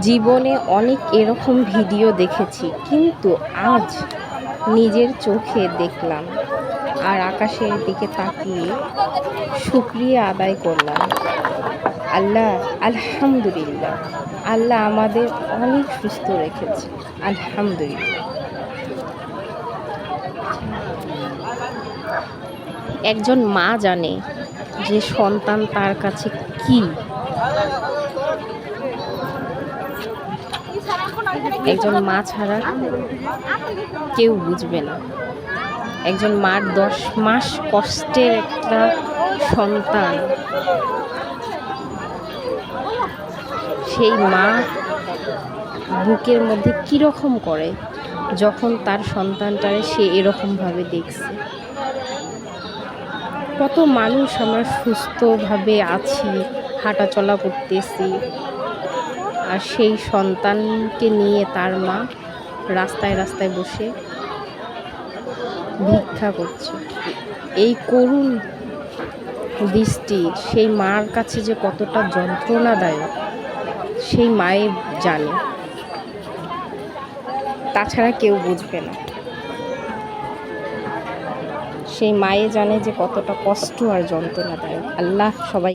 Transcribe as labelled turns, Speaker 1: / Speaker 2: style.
Speaker 1: জীবনে অনেক এরকম ভিডিও দেখেছি, কিন্তু আজ নিজের চোখে দেখলাম আর আকাশের দিকে তাকিয়ে শুকরিয়া আদায় করলাম। আলহামদুলিল্লাহ, আল্লাহ আমাদের অনেক সুস্থ রেখেছে, আলহামদুলিল্লাহ। একজন মা জানে যে সন্তান তার কাছে কি। একজন মা ছাড়া কেউ বুঝবে না। একজন মার 10 মাস কষ্টের একটা সন্তান, সেই মা বুকের মধ্যে কীরকম করে যখন তার সন্তানটারে সে এরকমভাবে দেখছে। কত মানুষ আমরা সুস্থভাবে আছি, হাঁটাচলা করতেছি, আর সেই সন্তানকে নিয়ে তার মা রাস্তায় রাস্তায় বসে ভিক্ষা করছে। এই করুণ দৃষ্টি সেই মার কাছে যে কতটা যন্ত্রণাদায়ক সেই মায়ের জানে, তাছাড়া কেউ বুঝবে না। সেই মায়ে জানে যে কতটা কষ্ট আর যন্ত্রণাদায়ক। আল্লাহ সবাই